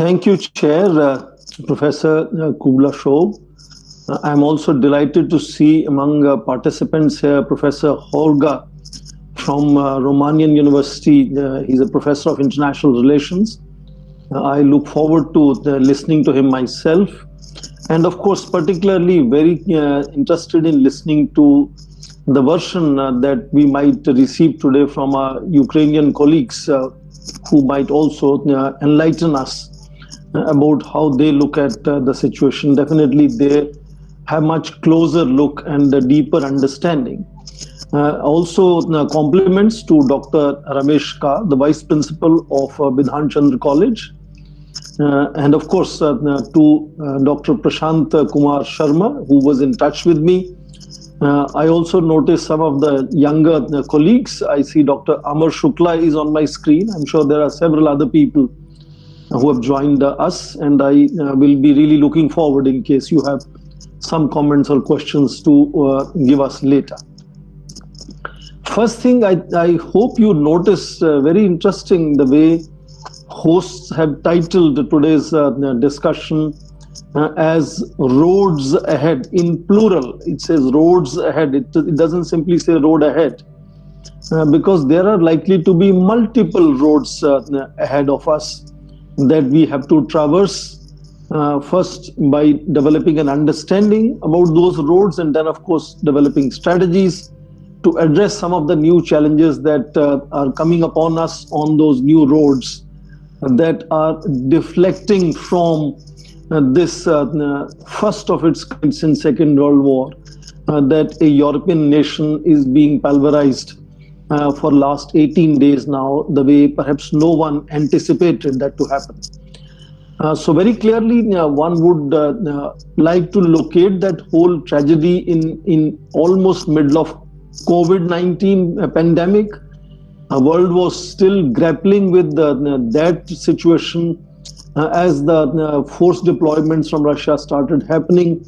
Thank you, Chair, Professor Kubla Shob. I'm also delighted to see among participants here Professor Horga from Romanian University. He's a professor of international relations. I look forward to listening to him myself. And of course, particularly very interested in listening to the version that we might receive today from our Ukrainian colleagues who might also enlighten us about how they look at the situation. Definitely, they have much closer look and a deeper understanding. Also, compliments to Dr. Ramesh Ka, the Vice Principal of Bidhan Chandra College, and of course to Dr. Prashant Kumar Sharma, who was in touch with me. I also noticed some of the younger colleagues. I see Dr. Amar Shukla is on my screen. I'm sure there are several other people who have joined us, and I will be really looking forward in case you have some comments or questions to give us later. First thing, I hope you notice very interesting the way hosts have titled today's discussion as roads ahead in plural. It says roads ahead. It doesn't simply say road ahead because there are likely to be multiple roads ahead of us that we have to traverse, first by developing an understanding about those roads, and then of course developing strategies to address some of the new challenges that are coming upon us on those new roads that are deflecting from this first of its kind since Second World War, that a European nation is being pulverized for last 18 days now, the way perhaps no one anticipated that to happen. So very clearly, one would like to locate that whole tragedy in almost middle of COVID-19 pandemic. The world was still grappling with that situation as the force deployments from Russia started happening.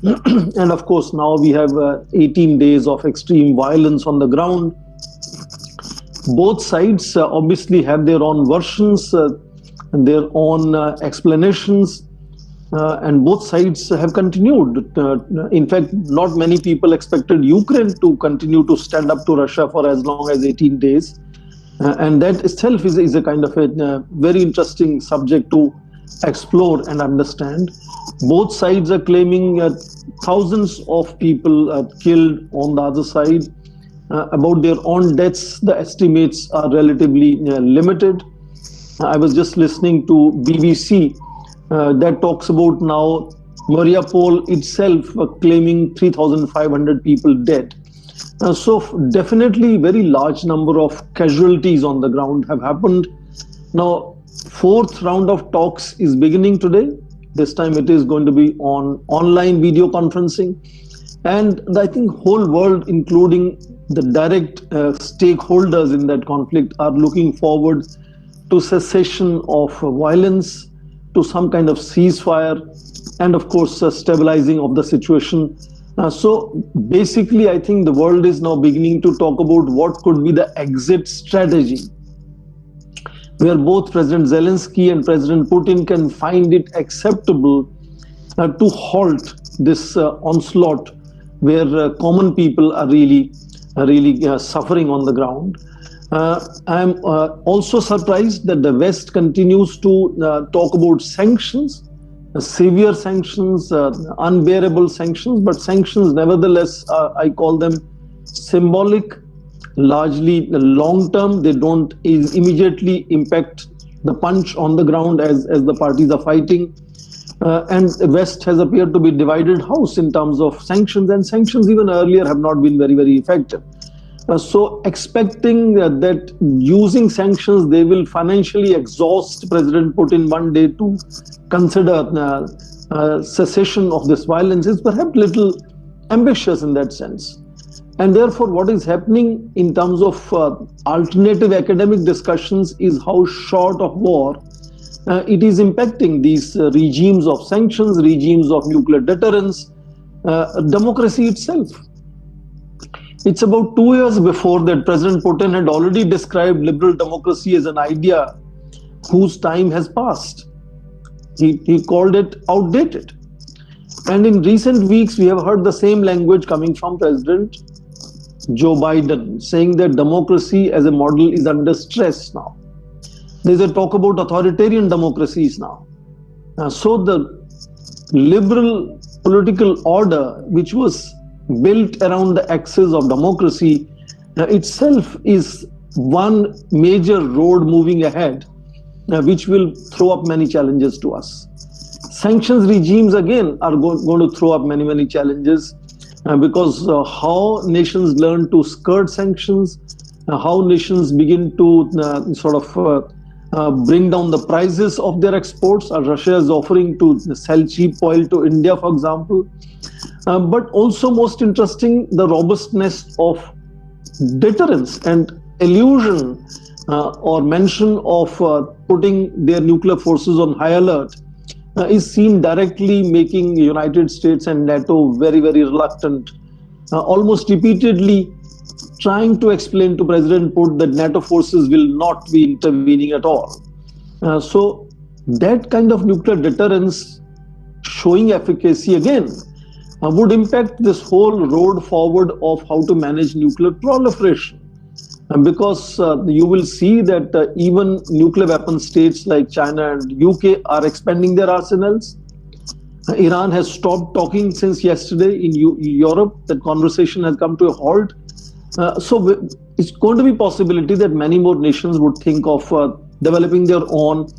And of course, now we have 18 days of extreme violence on the ground. Both sides obviously have their own versions, their own explanations, and both sides have continued. In fact, not many people expected Ukraine to continue to stand up to Russia for as long as 18 days. And that itself is a kind of a very interesting subject to explore and understand. Both sides are claiming thousands of people killed on the other side. About their own deaths, the estimates are relatively limited. I was just listening to BBC that talks about now Mariupol itself claiming 3,500 people dead. So definitely very large number of casualties on the ground have happened. Now, fourth round of talks is beginning today. This time it is going to be on online video conferencing. And I think whole world, including the direct stakeholders in that conflict, are looking forward to cessation of violence, to some kind of ceasefire, and of course stabilizing of the situation. So basically, I think the world is now beginning to talk about what could be the exit strategy, where both President Zelensky and President Putin can find it acceptable to halt this onslaught where common people are really suffering on the ground. I'm also surprised that the West continues to talk about sanctions, severe sanctions, unbearable sanctions, but sanctions nevertheless, I call them symbolic, largely long-term. They don't immediately impact the punch on the ground as the parties are fighting. And the West has appeared to be divided house in terms of sanctions, and sanctions even earlier have not been very, very effective. So expecting that using sanctions, they will financially exhaust President Putin one day to consider cessation of this violence is perhaps little ambitious in that sense. And therefore, what is happening in terms of alternative academic discussions is how short of war it is impacting these regimes of sanctions, regimes of nuclear deterrence, democracy itself. It's about 2 years before that President Putin had already described liberal democracy as an idea whose time has passed. He called it outdated. And in recent weeks, we have heard the same language coming from President Joe Biden, saying that democracy as a model is under stress now. There's a talk about authoritarian democracies now. So the liberal political order, which was built around the axis of democracy, itself is one major road moving ahead, which will throw up many challenges to us. Sanctions regimes again are going to throw up many challenges because how nations learn to skirt sanctions, how nations begin to bring down the prices of their exports. Russia is offering to sell cheap oil to India, for example. But also most interesting, the robustness of deterrence and illusion or mention of putting their nuclear forces on high alert is seen directly making United States and NATO very reluctant, almost repeatedly trying to explain to President Putin that NATO forces will not be intervening at all. So that kind of nuclear deterrence showing efficacy again would impact this whole road forward of how to manage nuclear proliferation. Because you will see that even nuclear weapon states like China and UK are expanding their arsenals. Iran has stopped talking since yesterday in Europe. That conversation has come to a halt. So it's going to be a possibility that many more nations would think of developing their own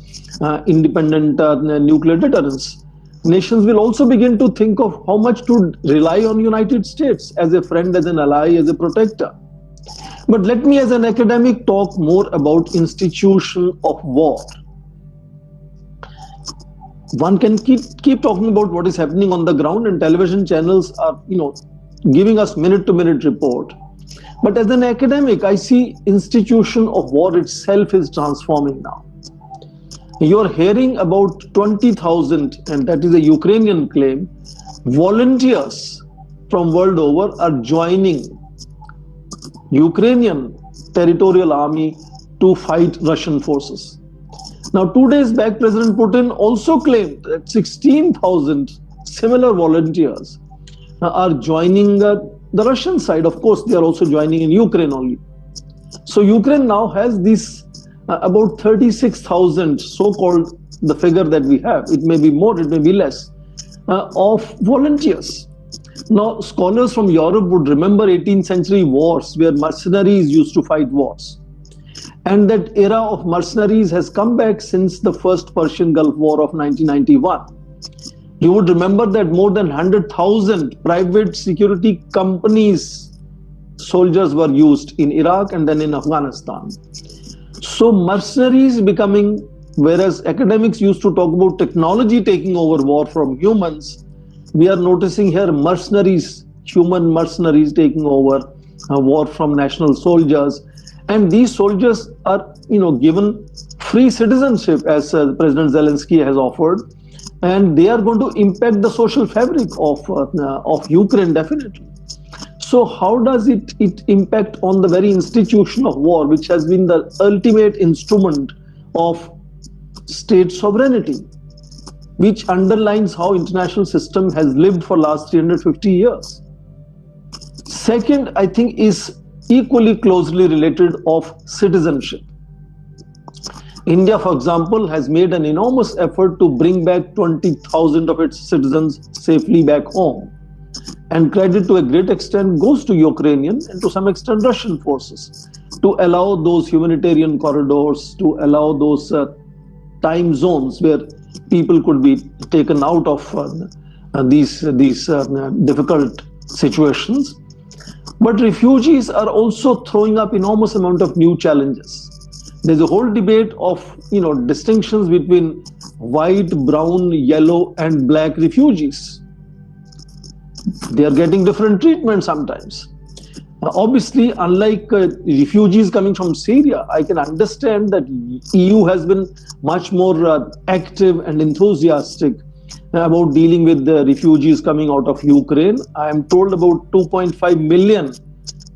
independent nuclear deterrence. Nations will also begin to think of how much to rely on United States as a friend, as an ally, as a protector. But let me as an academic talk more about institution of war. One can keep talking about what is happening on the ground, and television channels are giving us minute-to-minute report. But as an academic, I see institution of war itself is transforming now. You're hearing about 20,000, and that is a Ukrainian claim, volunteers from world over are joining Ukrainian territorial army to fight Russian forces. Now, 2 days back, President Putin also claimed that 16,000 similar volunteers are joining the Russian side. Of course, they are also joining in Ukraine only. So Ukraine now has these about 36,000, so-called the figure that we have. It may be more, it may be less, of volunteers. Now, scholars from Europe would remember 18th century wars where mercenaries used to fight wars. And that era of mercenaries has come back since the first Persian Gulf War of 1991. You would remember that more than 100,000 private security companies soldiers were used in Iraq and then in Afghanistan. So mercenaries becoming, whereas academics used to talk about technology taking over war from humans, we are noticing here mercenaries, human mercenaries taking over war from national soldiers. And these soldiers are, given free citizenship as President Zelensky has offered, and they are going to impact the social fabric of Ukraine definitely. So how does it impact on the very institution of war, which has been the ultimate instrument of state sovereignty, which underlines how international system has lived for last 350 years. Second, I think, is equally closely related of citizenship. India, for example, has made an enormous effort to bring back 20,000 of its citizens safely back home. And credit to a great extent goes to Ukrainian and to some extent Russian forces to allow those humanitarian corridors, to allow those time zones where people could be taken out of these difficult situations. But refugees are also throwing up enormous amount of new challenges. There's a whole debate of distinctions between white, brown, yellow, and black refugees. They are getting different treatment sometimes. Obviously, unlike refugees coming from Syria, I can understand that EU has been much more active and enthusiastic about dealing with the refugees coming out of Ukraine. I am told about 2.5 million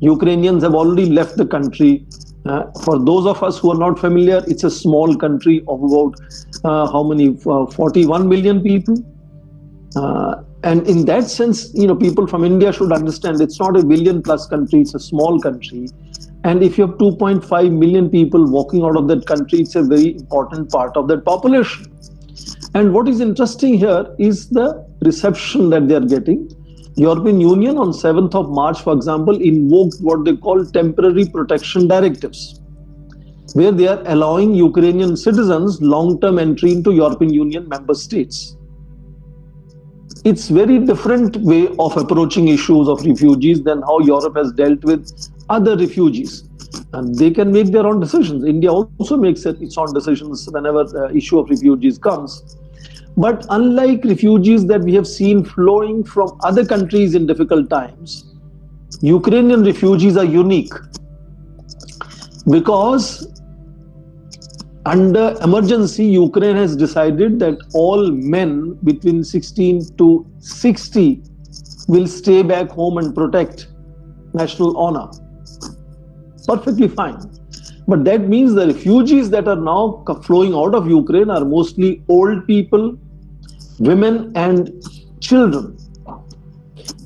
Ukrainians have already left the country For those of us who are not familiar, it's a small country of about how many? 41 million people. And in that sense, people from India should understand it's not a billion plus country, it's a small country. And if you have 2.5 million people walking out of that country, it's a very important part of that population. And what is interesting here is the reception that they are getting. European Union on 7th of March, for example, invoked what they call temporary protection directives, where they are allowing Ukrainian citizens long-term entry into European Union member states. It's very different way of approaching issues of refugees than how Europe has dealt with other refugees. And they can make their own decisions. India also makes its own decisions whenever the issue of refugees comes. But unlike refugees that we have seen flowing from other countries in difficult times, Ukrainian refugees are unique because under emergency, Ukraine has decided that all men between 16 to 60 will stay back home and protect national honor. Perfectly fine. But that means the refugees that are now flowing out of Ukraine are mostly old people, women and children.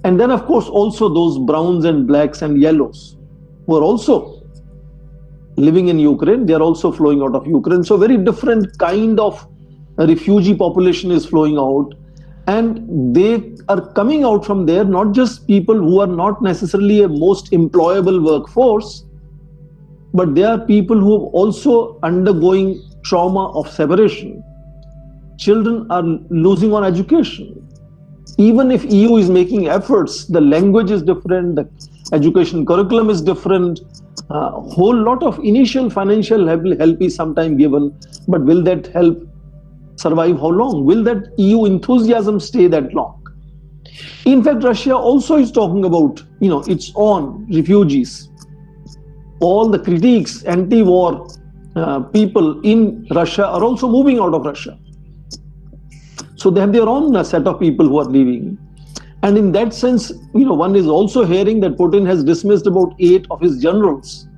And then, of course, also those browns and blacks and yellows who are also living in Ukraine, they are also flowing out of Ukraine. So very different kind of refugee population is flowing out. And they are coming out from there, not just people who are not necessarily a most employable workforce, but they are people who are also undergoing trauma of separation. Children are losing on education. Even if EU is making efforts, the language is different, the education curriculum is different. A whole lot of initial financial help is sometimes given, but will that help survive how long? Will that EU enthusiasm stay that long? In fact, Russia also is talking about, its own refugees. All the critiques, anti-war people in Russia are also moving out of Russia. So they have their own set of people who are leaving. And in that sense, one is also hearing that Putin has dismissed about 8 of his generals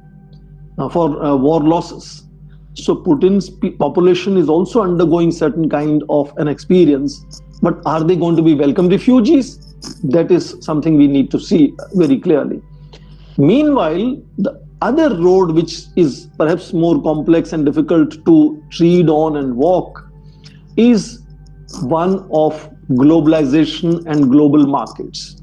for war losses. So Putin's population is also undergoing certain kind of an experience. But are they going to be welcome refugees? That is something we need to see very clearly. Meanwhile, the other road, which is perhaps more complex and difficult to tread on and walk, is one of globalization and global markets.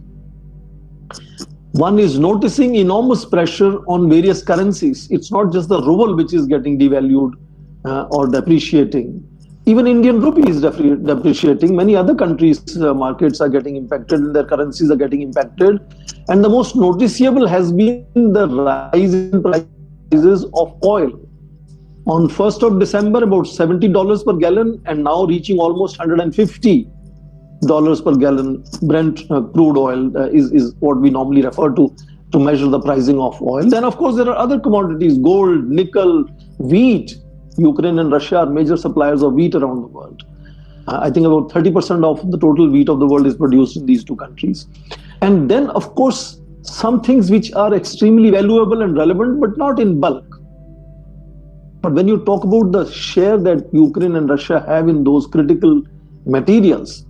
One is noticing enormous pressure on various currencies. It's not just the ruble which is getting devalued or depreciating. Even Indian rupee is depreciating. Many other countries' markets are getting impacted and their currencies are getting impacted. And the most noticeable has been the rise in prices of oil. On 1st of December, about $70 per gallon, and now reaching almost $150 per gallon. Brent crude oil is what we normally refer to measure the pricing of oil. Then, of course, there are other commodities, gold, nickel, wheat. Ukraine and Russia are major suppliers of wheat around the world. I think about 30% of the total wheat of the world is produced in these two countries. And then, of course, some things which are extremely valuable and relevant, but not in bulk. But when you talk about the share that Ukraine and Russia have in those critical materials,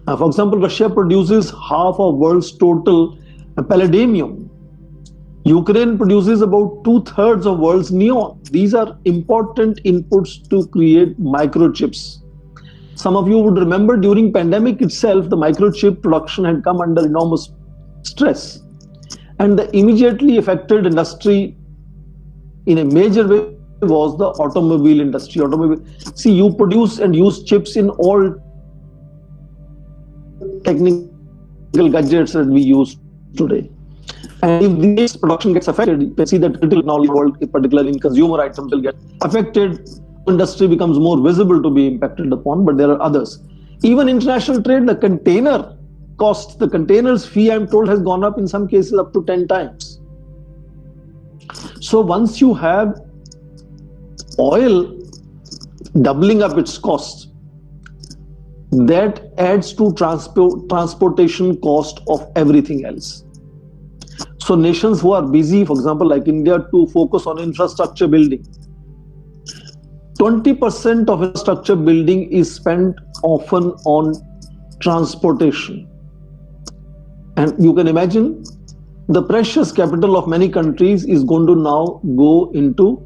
for example, Russia produces half of world's total palladium. Ukraine produces about 2/3 of world's neon. These are important inputs to create microchips. Some of you would remember during pandemic itself, the microchip production had come under enormous stress. And the immediately affected industry in a major way was the automobile industry. See, you produce and use chips in all technical gadgets that we use today. And if this production gets affected, you can see that critical technology world, particularly in consumer items, will get affected. Industry becomes more visible to be impacted upon, but there are others. Even international trade, the container cost, the container's fee, I'm told, has gone up in some cases up to 10 times. So once you have oil doubling up its cost, that adds to transportation cost of everything else. So nations who are busy, for example, like India, to focus on infrastructure building. 20% of infrastructure building is spent often on transportation. And you can imagine the precious capital of many countries is going to now go into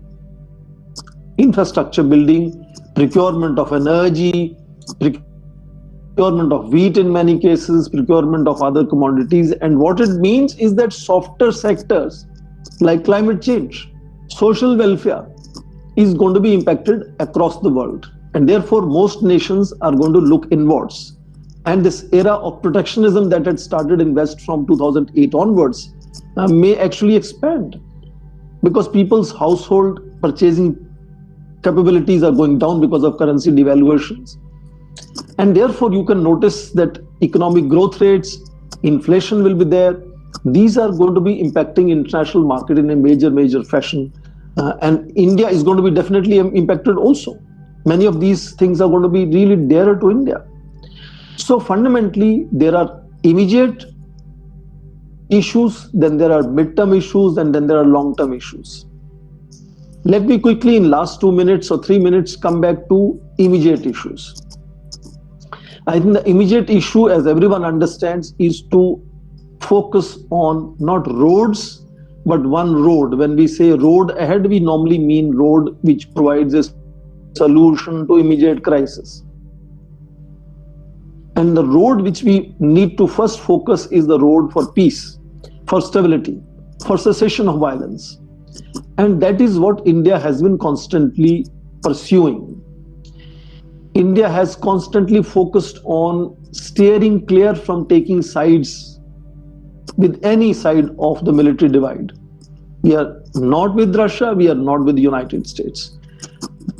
infrastructure building, procurement of energy, procurement of wheat in many cases, procurement of other commodities. And what it means is that softer sectors like climate change, social welfare is going to be impacted across the world. And therefore, most nations are going to look inwards. And this era of protectionism that had started in West from 2008 onwards may actually expand, because people's household purchasing capabilities are going down because of currency devaluations. And therefore, you can notice that economic growth rates, inflation will be there. These are going to be impacting international market in a major fashion. And India is going to be definitely impacted also. Many of these things are going to be really dearer to India. So fundamentally, there are immediate issues, then there are midterm issues, and then there are long-term issues. Let me quickly, in last 2 minutes or 3 minutes, come back to immediate issues. I think the immediate issue, as everyone understands, is to focus on not roads, but one road. When we say road ahead, we normally mean road which provides a solution to immediate crisis. And the road which we need to first focus is the road for peace, for stability, for cessation of violence. And that is what India has been constantly pursuing. India has constantly focused on steering clear from taking sides with any side of the military divide. We are not with Russia, we are not with the United States.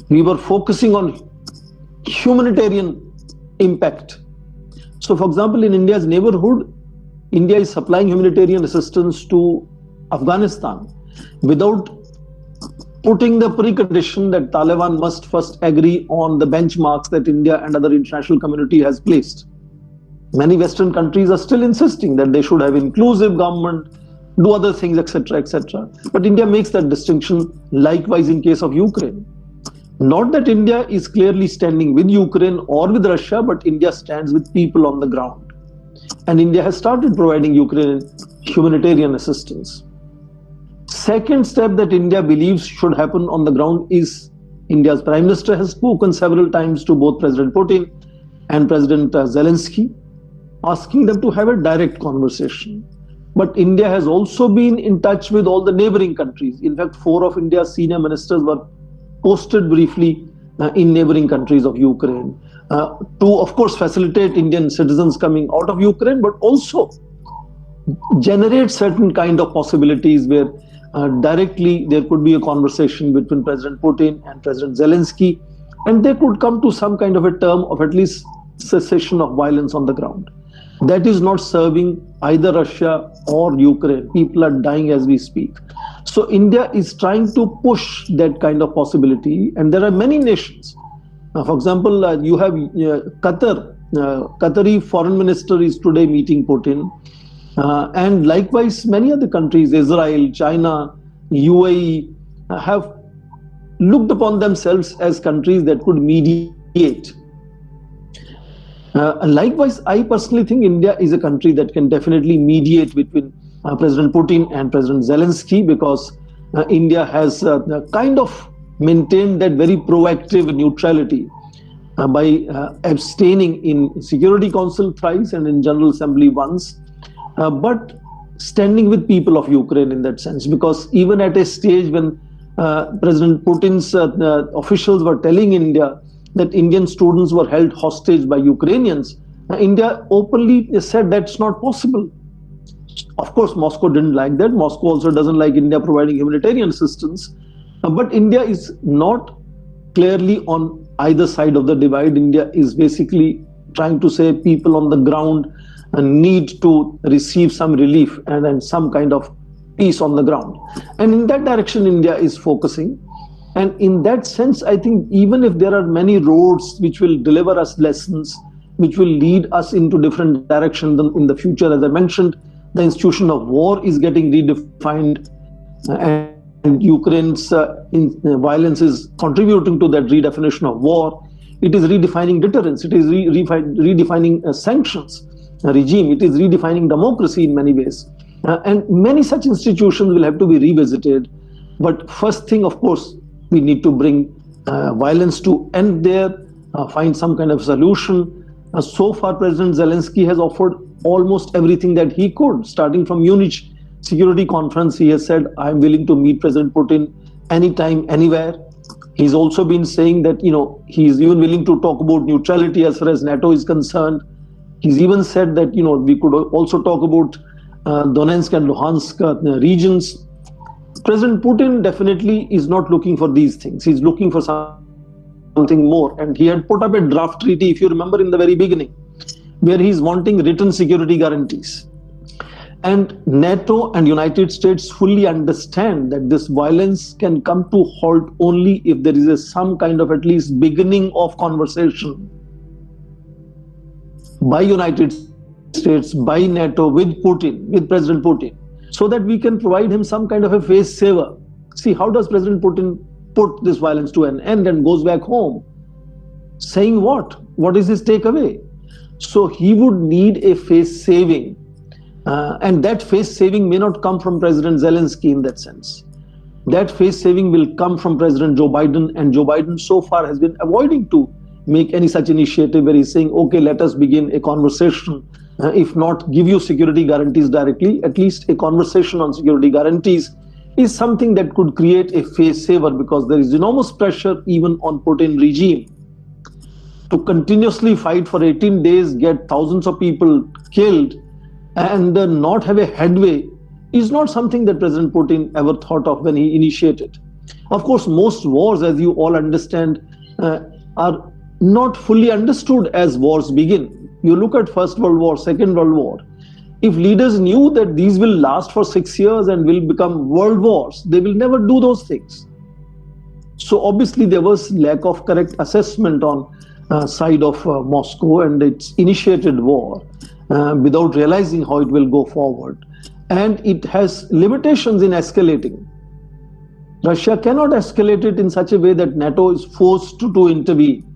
We were focusing on humanitarian impact. So, for example, in India's neighborhood, India is supplying humanitarian assistance to Afghanistan without putting the precondition that Taliban must first agree on the benchmarks that India and other international community has placed. Many Western countries are still insisting that they should have inclusive government, do other things, etc., etc. But India makes that distinction. Likewise, in case of Ukraine. Not that India is clearly standing with Ukraine or with Russia, but India stands with people on the ground. And India has started providing Ukraine humanitarian assistance. Second step that India believes should happen on the ground is India's Prime Minister has spoken several times to both President Putin and President Zelensky, asking them to have a direct conversation. But India has also been in touch with all the neighboring countries. In fact, 4 of India's senior ministers were posted briefly in neighboring countries of Ukraine to, of course, facilitate Indian citizens coming out of Ukraine, but also generate certain kind of possibilities where directly there could be a conversation between President Putin and President Zelensky, and they could come to some kind of a term of at least cessation of violence on the ground. That is not serving either Russia or Ukraine. People are dying as we speak. So India is trying to push that kind of possibility, and there are many nations. For example, you have Qatar. Qatari foreign minister is today meeting Putin. And likewise, many other countries, Israel, China, UAE, have looked upon themselves as countries that could mediate. Likewise, I personally think India is a country that can definitely mediate between President Putin and President Zelensky, because India has kind of maintained that very proactive neutrality by abstaining in Security Council thrice and in General Assembly once, but standing with people of Ukraine in that sense, because even at a stage when President Putin's officials were telling India that Indian students were held hostage by Ukrainians, India openly said that's not possible. Of course, Moscow didn't like that. Moscow also doesn't like India providing humanitarian assistance. But India is not clearly on either side of the divide. India is basically trying to say people on the ground need to receive some relief and some kind of peace on the ground. And in that direction, India is focusing. And in that sense, I think even if there are many roads which will deliver us lessons, which will lead us into different directions in the future, as I mentioned, the institution of war is getting redefined, and Ukraine's violence is contributing to that redefinition of war. It is redefining deterrence. It is redefining sanctions regime. It is redefining democracy in many ways. And many such institutions will have to be revisited. But first thing, of course, we need to bring violence to end there, find some kind of solution. So far, President Zelensky has offered almost everything that he could, starting from Munich Security Conference. He has said, I'm willing to meet President Putin anytime, anywhere. He's also been saying that, he's even willing to talk about neutrality as far as NATO is concerned. He's even said that, we could also talk about Donetsk and Luhansk regions. President Putin definitely is not looking for these things. He's looking for something more. And he had put up a draft treaty, if you remember, in the very beginning, where he's wanting written security guarantees. And NATO and United States fully understand that this violence can come to halt only if there is some kind of at least beginning of conversation by United States, by NATO, with Putin, with President Putin, so that we can provide him some kind of a face saver. See, how does President Putin put this violence to an end and goes back home? Saying what? What is his takeaway? So he would need a face saving. And that face saving may not come from President Zelensky in that sense. That face saving will come from President Joe Biden, and Joe Biden so far has been avoiding to make any such initiative where he's saying, okay, let us begin a conversation. If not give you security guarantees directly, at least a conversation on security guarantees is something that could create a face saver, because there is enormous pressure even on Putin regime to continuously fight for 18 days, get thousands of people killed, and not have a headway is not something that President Putin ever thought of when he initiated. Of course, most wars, as you all understand, are not fully understood as wars begin. You look at First World War, Second World War. If leaders knew that these will last for 6 years and will become world wars, they will never do those things. So obviously there was lack of correct assessment on side of Moscow and its initiated war. Without realizing how it will go forward. And it has limitations in escalating. Russia cannot escalate it in such a way that NATO is forced to intervene.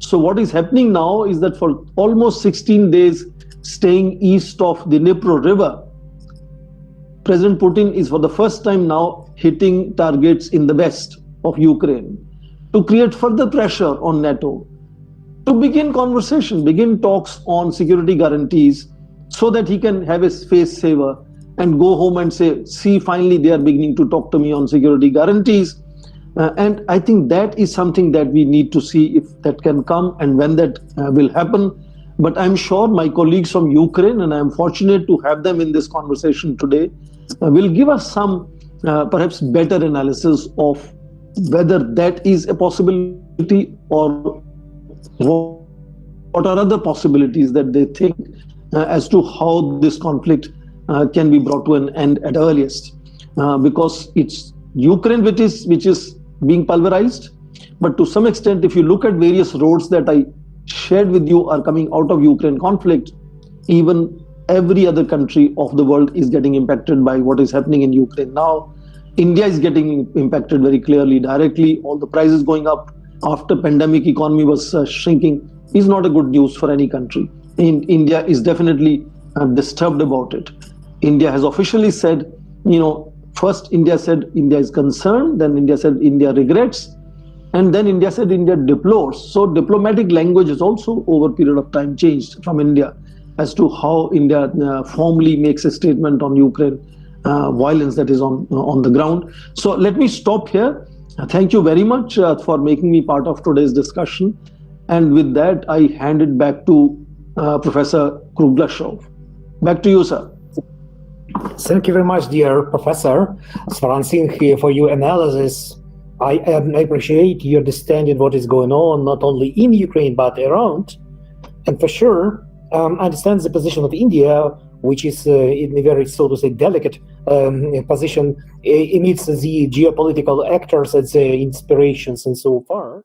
So what is happening now is that for almost 16 days, staying east of the Dnipro River, President Putin is for the first time now hitting targets in the west of Ukraine to create further pressure on NATO, to begin conversation, begin talks on security guarantees, so that he can have a face saver and go home and say, see, finally they are beginning to talk to me on security guarantees. And I think that is something that we need to see if that can come and when that will happen. But I'm sure my colleagues from Ukraine, and I'm fortunate to have them in this conversation today, will give us some perhaps better analysis of whether that is a possibility or what are other possibilities that they think as to how this conflict can be brought to an end at earliest. Because it's Ukraine which is being pulverized, but to some extent, if you look at various roads that I shared with you are coming out of Ukraine conflict, even every other country of the world is getting impacted by what is happening in Ukraine now. India is getting impacted very clearly, directly. All the prices going up after pandemic economy was shrinking is not a good news for any country. India is definitely disturbed about it. India has officially said, first India said India is concerned, then India said India regrets, and then India said India deplores. So diplomatic language has also over a period of time changed from India as to how India formally makes a statement on Ukraine violence that is on the ground. So let me stop here. Thank you very much for making me part of today's discussion. And with that, I hand it back to Professor Kruglasov. Back to you, sir. Thank you very much, dear Professor Swaran Singh, for your analysis. I appreciate your understanding what is going on, not only in Ukraine, but around. And for sure, I understand the position of India, which is in a very, so to say, delicate position amidst the geopolitical actors and the inspirations and so far.